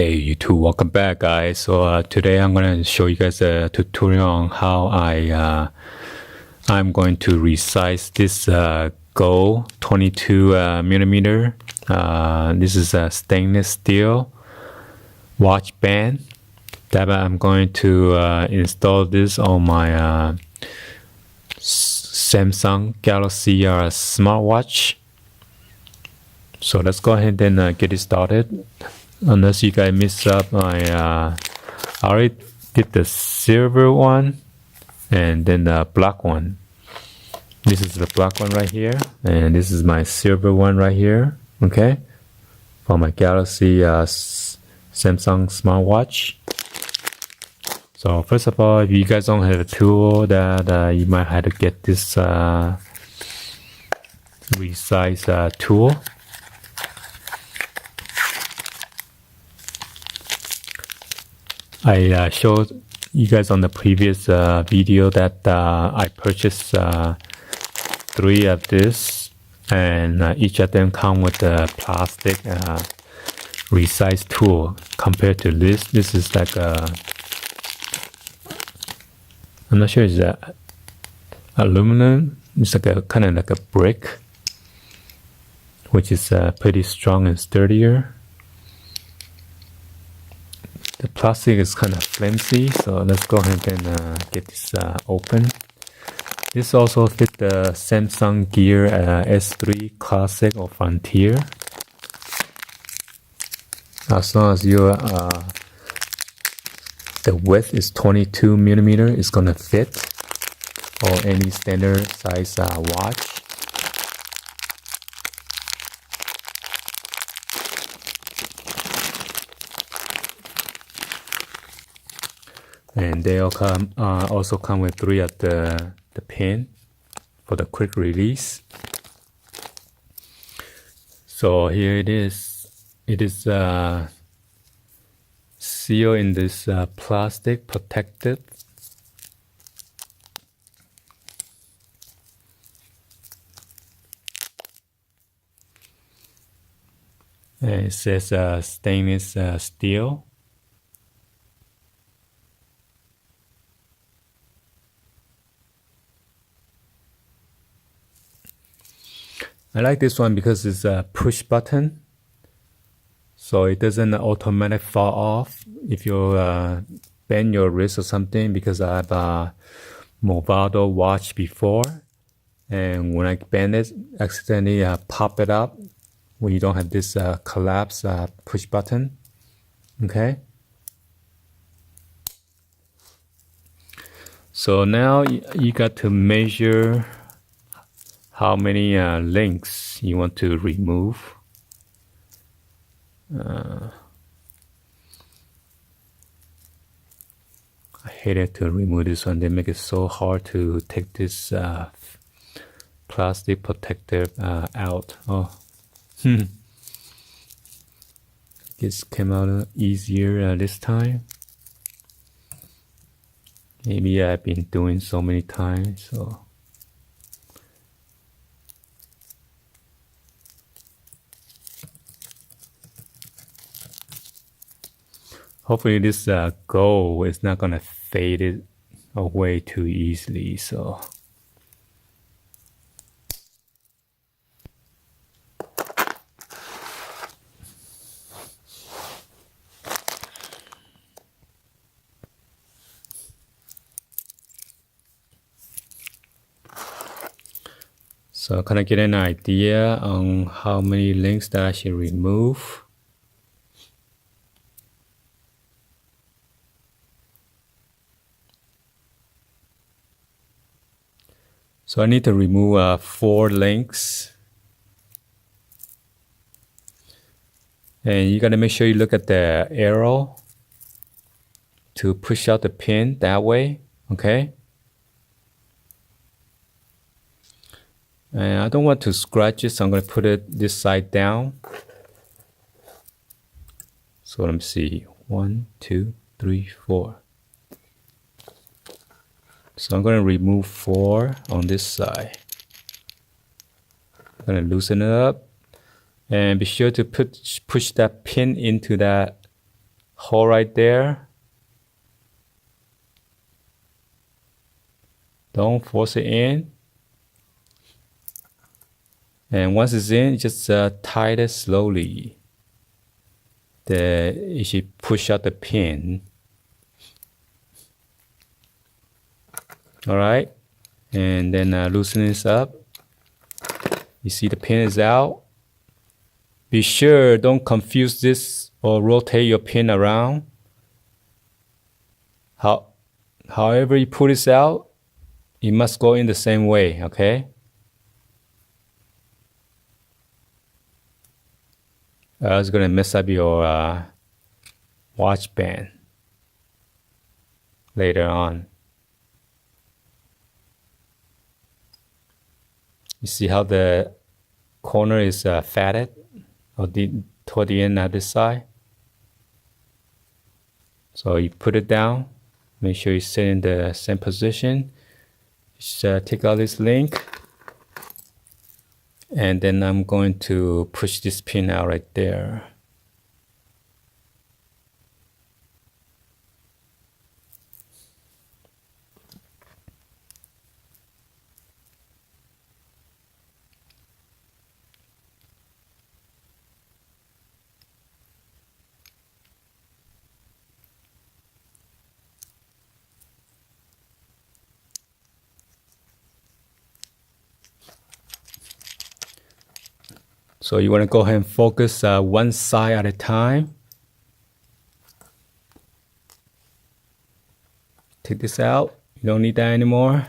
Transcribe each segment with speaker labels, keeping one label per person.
Speaker 1: Hey YouTube, welcome back guys. So today I'm gonna show you guys a tutorial on how I'm going to resize this Go 22 millimeter. This is a stainless steel watch band that I'm going to install this on my Samsung Galaxy smartwatch. So let's go ahead and get it started. Unless you guys missed up, I already did the silver one and then the black one. This is the black one right here, and this is my silver one right here. Okay, for my Galaxy Samsung smartwatch. So first of all, if you guys don't have a tool, that you might have to get this resize tool. I showed you guys on the previous video that I purchased 3 of this, and each of them come with a plastic resize tool. Compared to this is like I'm not sure, it's aluminum. It's like a kind of like a brick, which is pretty strong and sturdier. The plastic is kind of flimsy, so let's go ahead and get this open. This also fits the Samsung Gear S3 Classic or Frontier. As long as your the width is 22 millimeter, it's gonna fit or any standard size watch. And they all also come with 3 of the pin for the quick release. So here it is. It is sealed in this plastic protected. And it says stainless steel. I like this one because it's a push button, so it doesn't automatically fall off if you bend your wrist or something, because I have a Movado watch before, and when I bend it, accidentally pop it up when you don't have this collapse push button. Okay, so now you got to measure how many links you want to remove. I hated to remove this one. They make it so hard to take this plastic protector out. Oh, this came out easier this time. Maybe I've been doing so many times, so. Hopefully this gold is not gonna fade it away too easily, so. So kind of get an idea on how many links that I should remove. So I need to remove 4 links. And you gotta make sure you look at the arrow to push out the pin that way, okay? And I don't want to scratch it, so I'm gonna put it this side down. So let me see, 1, 2, 3, 4. So I'm going to remove 4 on this side. I'm going to loosen it up and be sure to push that pin into that hole right there. Don't force it in. And once it's in, just tighten it slowly. You should push out the pin. All right, and then loosen this up. You see the pin is out. Be sure don't confuse this or rotate your pin around. However you pull this out, it must go in the same way, okay? It's gonna mess up your watch band later on. You see how the corner is fatted toward the end of this side? So you put it down, make sure you sit in the same position. Just take out this link, and then I'm going to push this pin out right there. So you want to go ahead and focus one side at a time. Take this out. You don't need that anymore.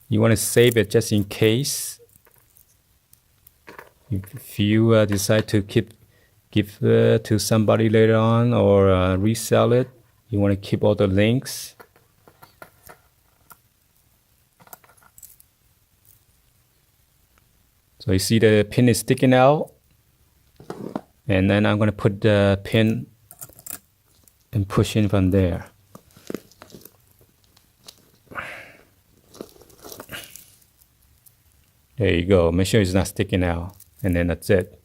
Speaker 1: You want to save it just in case. If you decide to give to somebody later on or resell it, you want to keep all the links. So you see the pin is sticking out, and then I'm going to put the pin and push in from there. There you go. Make sure it's not sticking out, and then that's it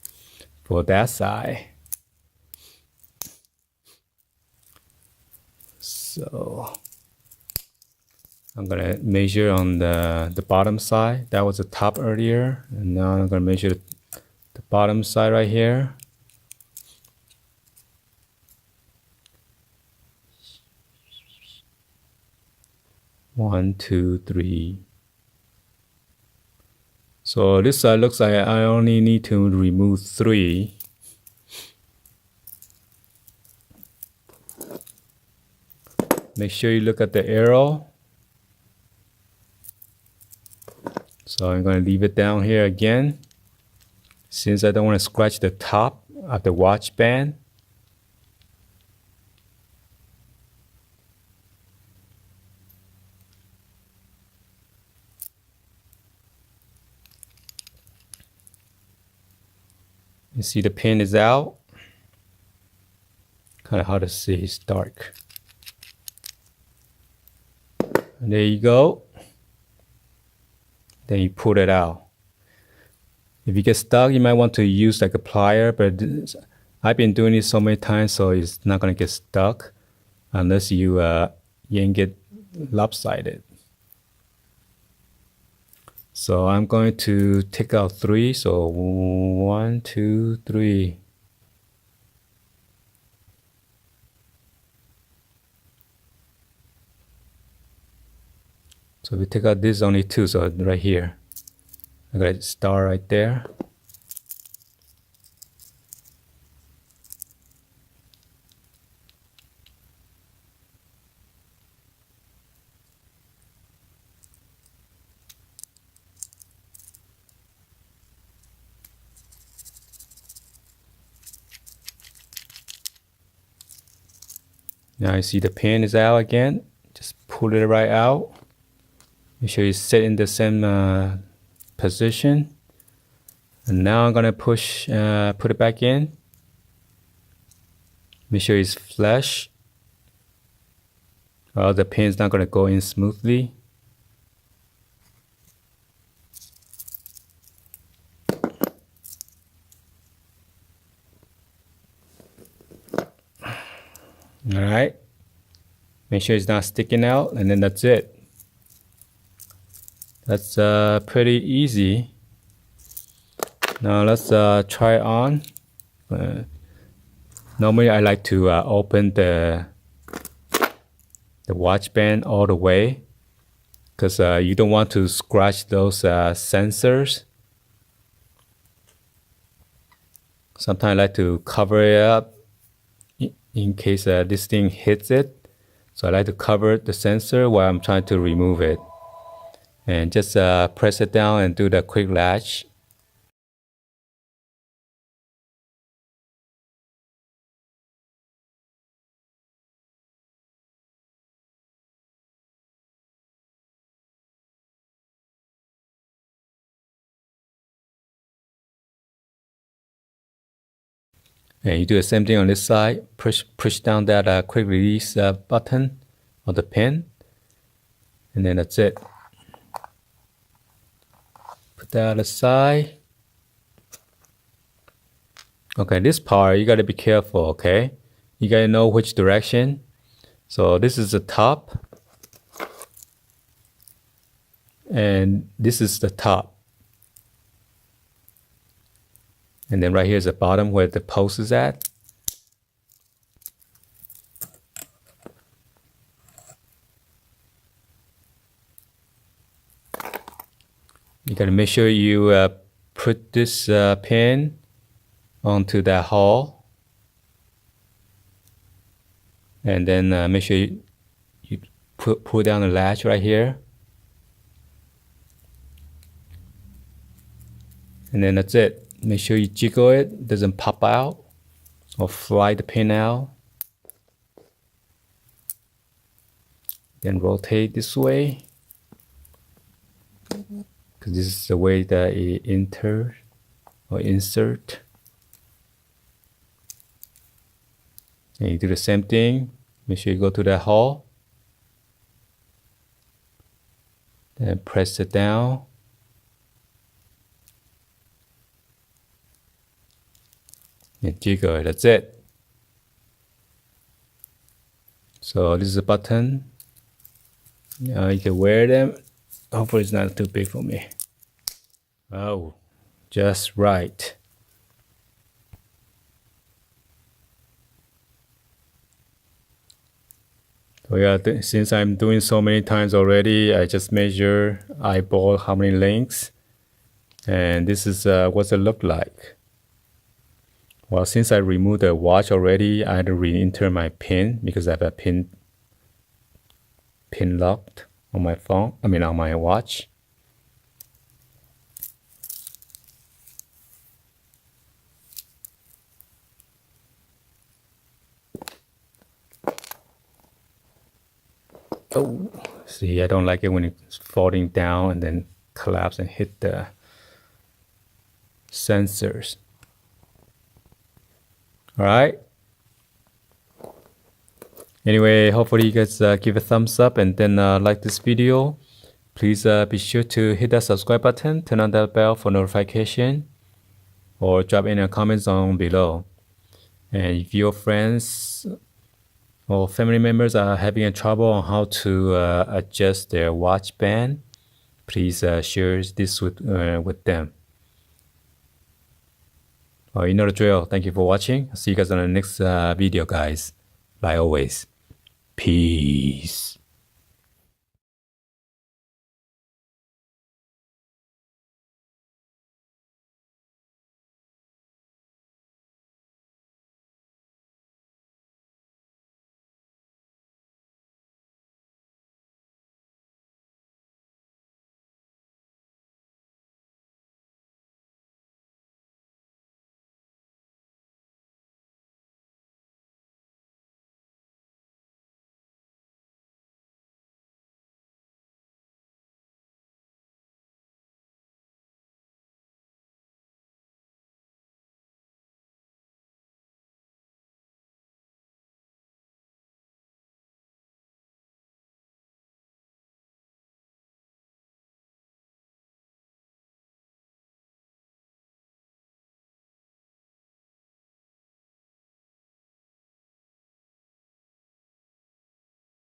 Speaker 1: for that side. So I'm gonna measure on the bottom side. That was the top earlier, and now I'm gonna measure the bottom side right here. One, two, three. So this side looks like I only need to remove 3. Make sure you look at the arrow. So I'm going to leave it down here again, since I don't want to scratch the top of the watch band. You see the pin is out. Kind of hard to see, it's dark. And there you go. Then you pull it out. If you get stuck, you might want to use like a plier, but I've been doing it so many times, so it's not gonna get stuck unless you yank it lopsided. So I'm going to take out 3. So 1, 2, 3. So we take out this only 2, so right here. I got a star right there. Now you see the pin is out again. Just pull it right out. Make sure you sit in the same position. And now I'm gonna push, put it back in. Make sure it's flush, or the pin's not gonna go in smoothly. Make sure it's not sticking out, and then that's it. That's pretty easy. Now let's try on. Normally I like to open the watch band all the way, because you don't want to scratch those sensors. Sometimes I like to cover it up in case this thing hits it. So I like to cover the sensor while I'm trying to remove it. And just press it down and do the quick latch. And you do the same thing on this side. Push down that quick release button or the pin. And then that's it. Put that aside. Okay, this part you gotta be careful, okay? You gotta know which direction. So this is the top. And this is the top. And then right here is the bottom where the post is at. You gotta make sure you put this pin onto that hole. And then make sure you pull down the latch right here. And then that's it. Make sure you jiggle it doesn't pop out or fly the pin out. Then rotate this way, because this is the way that it enters or insert. And you do the same thing. Make sure you go to that hole. Then press it down. And jiggle, that's it. So this is a button. Now you can wear them. Hopefully it's not too big for me. Oh, just right. So yeah, since I'm doing so many times already, I just measure, eyeball how many links. And this is what it look like. Well, since I removed the watch already, I had to re-enter my pin because I have a pin locked on my phone. I mean on my watch. Oh, see, I don't like it when it's falling down and then collapse and hit the sensors. All right. Anyway, hopefully you guys give a thumbs up and then like this video. Please be sure to hit that subscribe button, turn on that bell for notification, or drop any comments on below. And if your friends or family members are having a trouble on how to adjust their watch band, please share this with them. You know the drill. Thank you for watching. See you guys on the next video, guys. Like always. Peace.